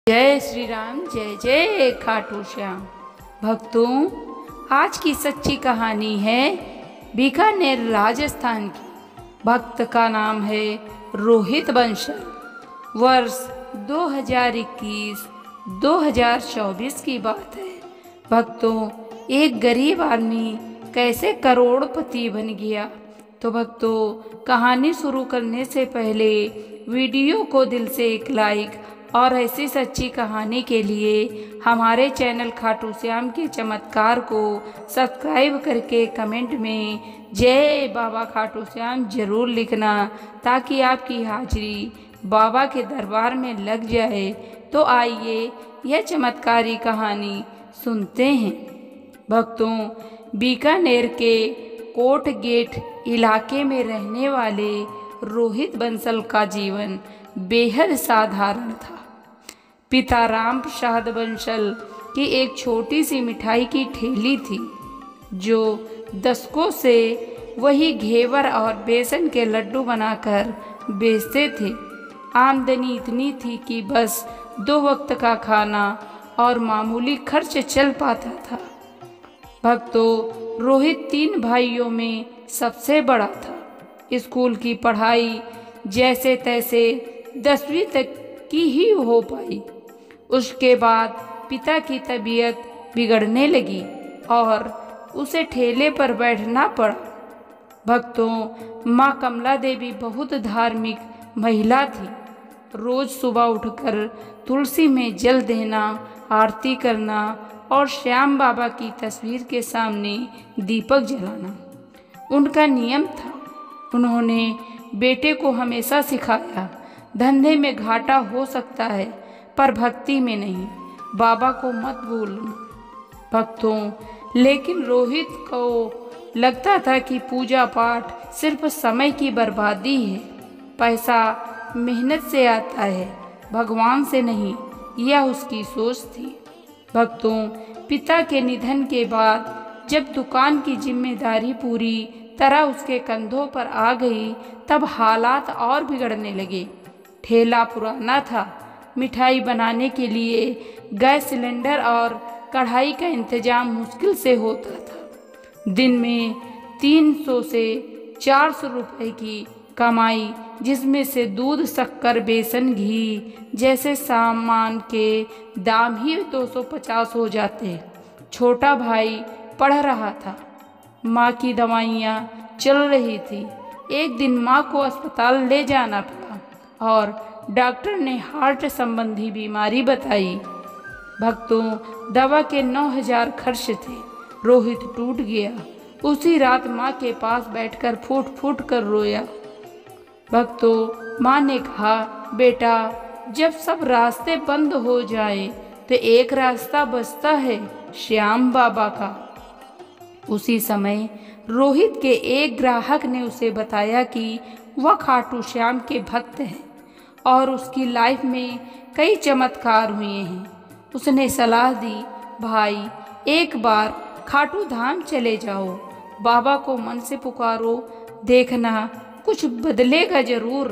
जय श्री राम, जय जय खाटू श्याम। भक्तों, आज की सच्ची कहानी है बीकानेर राजस्थान की। भक्त का नाम है रोहित बंसल। वर्ष 2021-2024 की बात है। भक्तों, एक गरीब आदमी कैसे करोड़पति बन गया। तो भक्तों, कहानी शुरू करने से पहले वीडियो को दिल से एक लाइक और ऐसी सच्ची कहानी के लिए हमारे चैनल खाटू श्याम के चमत्कार को सब्सक्राइब करके कमेंट में जय बाबा खाटू श्याम जरूर लिखना, ताकि आपकी हाजिरी बाबा के दरबार में लग जाए। तो आइए यह चमत्कारी कहानी सुनते हैं। भक्तों, बीकानेर के कोट गेट इलाके में रहने वाले रोहित बंसल का जीवन बेहद साधारण था। पिता राम प्रसाद बंसल की एक छोटी सी मिठाई की ठेली थी, जो दशकों से वही घेवर और बेसन के लड्डू बनाकर बेचते थे। आमदनी इतनी थी कि बस 2 वक्त का खाना और मामूली खर्च चल पाता था। भक्तों, रोहित 3 भाइयों में सबसे बड़ा था। स्कूल की पढ़ाई जैसे तैसे 10वीं तक की ही हो पाई। उसके बाद पिता की तबीयत बिगड़ने लगी और उसे ठेले पर बैठना पड़ा। भक्तों, माँ कमला देवी बहुत धार्मिक महिला थी। रोज सुबह उठकर तुलसी में जल देना, आरती करना और श्याम बाबा की तस्वीर के सामने दीपक जलाना उनका नियम था। उन्होंने बेटे को हमेशा सिखाया, धंधे में घाटा हो सकता है पर भक्ति में नहीं। बाबा को मत भूलना। भक्तों, लेकिन रोहित को लगता था कि पूजा पाठ सिर्फ समय की बर्बादी है। पैसा मेहनत से आता है, भगवान से नहीं, यह उसकी सोच थी। भक्तों, पिता के निधन के बाद जब दुकान की जिम्मेदारी पूरी तरह उसके कंधों पर आ गई, तब हालात और बिगड़ने लगे। ठेला पुराना था, मिठाई बनाने के लिए गैस सिलेंडर और कढ़ाई का इंतजाम मुश्किल से होता था। दिन में 300 से 400 रुपए की कमाई, जिसमें से दूध, शक्कर, बेसन, घी जैसे सामान के दाम ही 250 हो जाते। छोटा भाई पढ़ रहा था, माँ की दवाइयाँ चल रही थी। एक दिन माँ को अस्पताल ले जाना पड़ा और डॉक्टर ने हार्ट संबंधी बीमारी बताई। भक्तों, दवा के 9000 खर्च थे। रोहित टूट गया। उसी रात माँ के पास बैठकर फूट फूट कर रोया। भक्तों, माँ ने कहा, बेटा, जब सब रास्ते बंद हो जाए तो एक रास्ता बचता है, श्याम बाबा का। उसी समय रोहित के एक ग्राहक ने उसे बताया कि वह खाटू श्याम के भक्त हैं और उसकी लाइफ में कई चमत्कार हुए हैं। उसने सलाह दी, भाई, एक बार खाटू धाम चले जाओ, बाबा को मन से पुकारो, देखना कुछ बदलेगा जरूर।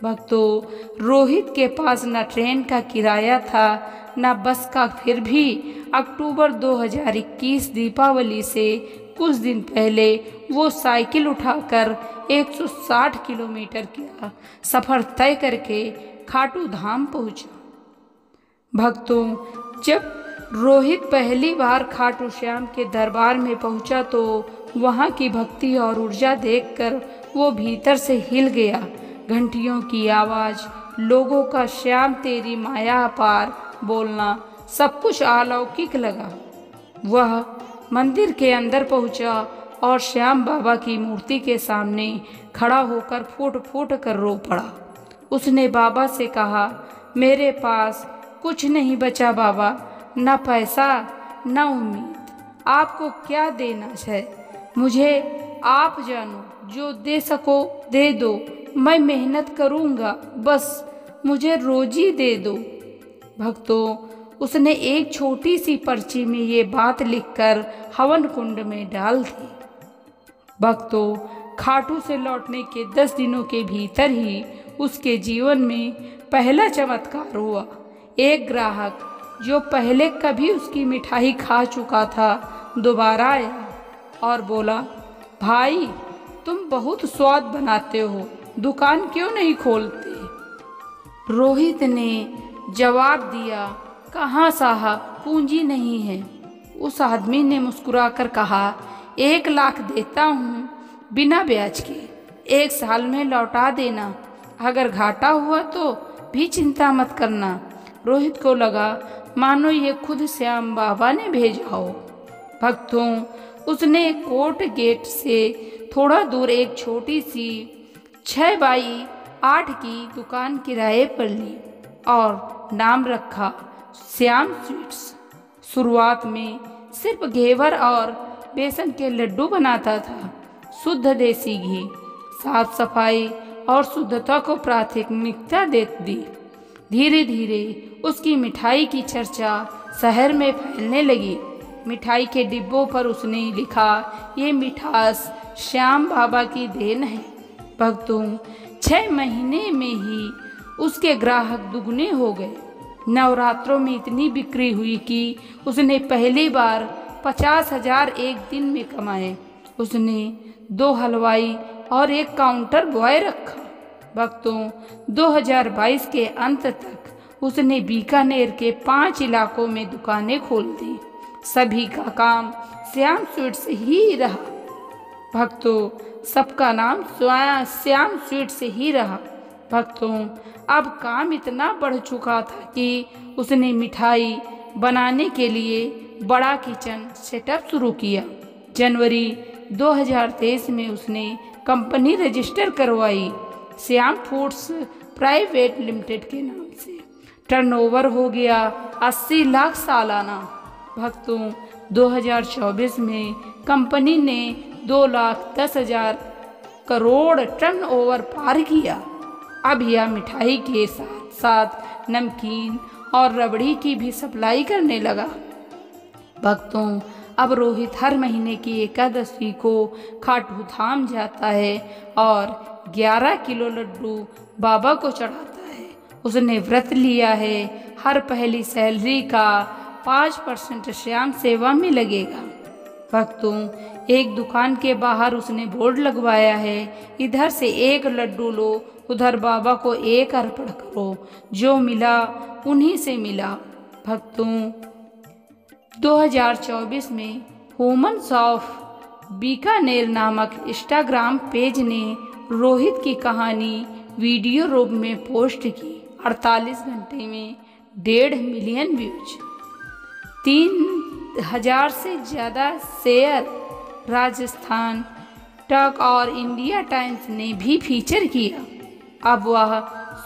भक्तों, रोहित के पास न ट्रेन का किराया था न बस का। फिर भी अक्टूबर 2021 दीपावली से कुछ दिन पहले वो साइकिल उठाकर 160 किलोमीटर का सफर तय करके खाटू धाम पहुंचा। भक्तों, जब रोहित पहली बार खाटू श्याम के दरबार में पहुंचा तो वहां की भक्ति और ऊर्जा देखकर वो भीतर से हिल गया। घंटियों की आवाज, लोगों का श्याम तेरी माया अपार बोलना, सब कुछ अलौकिक लगा। वह मंदिर के अंदर पहुंचा और श्याम बाबा की मूर्ति के सामने खड़ा होकर फूट फूट कर रो पड़ा। उसने बाबा से कहा, मेरे पास कुछ नहीं बचा बाबा, न पैसा न उम्मीद। आपको क्या देना है, मुझे आप जानो, जो दे सको दे दो, मैं मेहनत करूँगा, बस मुझे रोजी दे दो। भक्तों, उसने एक छोटी सी पर्ची में ये बात लिखकर हवन कुंड में डाल दी। भक्तों, खाटू से लौटने के 10 दिनों के भीतर ही उसके जीवन में पहला चमत्कार हुआ। एक ग्राहक जो पहले कभी उसकी मिठाई खा चुका था दोबारा आया और बोला, भाई तुम बहुत स्वाद बनाते हो, दुकान क्यों नहीं खोलते? रोहित ने जवाब दिया, कहाँ साहब, पूंजी नहीं है। उस आदमी ने मुस्कुराकर कहा, 1 लाख देता हूँ बिना ब्याज के, 1 साल में लौटा देना, अगर घाटा हुआ तो भी चिंता मत करना। रोहित को लगा मानो ये खुद श्याम बाबा ने भेजा हो। भक्तों, उसने कोर्ट गेट से थोड़ा दूर एक छोटी सी 6 बाई 8 की दुकान किराए पर ली और नाम रखा श्याम स्वीट्स। शुरुआत में सिर्फ घेवर और बेसन के लड्डू बनाता था। शुद्ध देसी घी, साफ सफाई और शुद्धता को प्राथमिकता दे दी। धीरे धीरे उसकी मिठाई की चर्चा शहर में फैलने लगी। मिठाई के डिब्बों पर उसने लिखा, ये मिठास श्याम बाबा की देन है। भक्तों, 6 महीने में ही उसके ग्राहक दुगने हो गए। नवरात्रों में इतनी बिक्री हुई कि उसने पहली बार 50,000 एक दिन में कमाए। उसने 2 हलवाई और 1 काउंटर बॉय रखा। भक्तों, 2022 के अंत तक उसने बीकानेर के 5 इलाकों में दुकानें खोल दी। सभी का काम श्याम स्वीट्स ही रहा। भक्तों, सबका नाम श्याम स्वीट्स ही रहा। भक्तों, अब काम इतना बढ़ चुका था कि उसने मिठाई बनाने के लिए बड़ा किचन सेटअप शुरू किया। जनवरी 2023 में उसने कंपनी रजिस्टर करवाई, श्याम फूड्स प्राइवेट लिमिटेड के नाम से। टर्नओवर हो गया 80 लाख सालाना। भक्तों, 2024 में कंपनी ने 2,10,000 करोड़ टर्नओवर पार किया। अब यह मिठाई के साथ साथ नमकीन और रबड़ी की भी सप्लाई करने लगा। भक्तों, अब रोहित हर महीने की एकादशी को खाटू धाम जाता है और 11 किलो लड्डू बाबा को चढ़ाता है। उसने व्रत लिया है, हर पहली सैलरी का 5% श्याम सेवा में लगेगा। भक्तों, एक दुकान के बाहर उसने बोर्ड लगवाया है, इधर से 1 लड्डू लो, उधर बाबा को 1 अर्पण करो, जो मिला उन्हीं से मिला। भक्तों, 2024 में ह्यूमन्स ऑफ बीकानेर नामक इंस्टाग्राम पेज ने रोहित की कहानी वीडियो रूप में पोस्ट की। 48 घंटे में 1.5 मिलियन व्यूज, 3,000 से ज़्यादा शेयर। राजस्थान टक और इंडिया टाइम्स ने भी फीचर किया। अब वह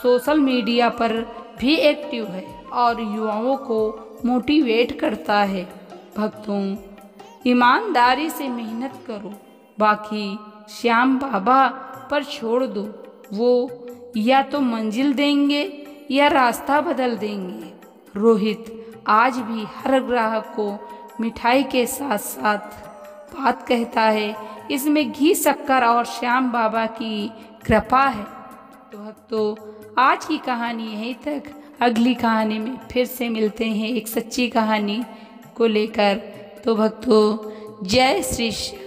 सोशल मीडिया पर भी एक्टिव है और युवाओं को मोटिवेट करता है। भक्तों, ईमानदारी से मेहनत करो, बाकी श्याम बाबा पर छोड़ दो, वो या तो मंजिल देंगे या रास्ता बदल देंगे। रोहित आज भी हर ग्राहक को मिठाई के साथ साथ बात कहता है, इसमें घी, शक्कर और श्याम बाबा की कृपा है। तो भक्तों, आज की कहानी यहीं तक। अगली कहानी में फिर से मिलते हैं एक सच्ची कहानी को लेकर। तो भक्तों, जय श्री श्याम।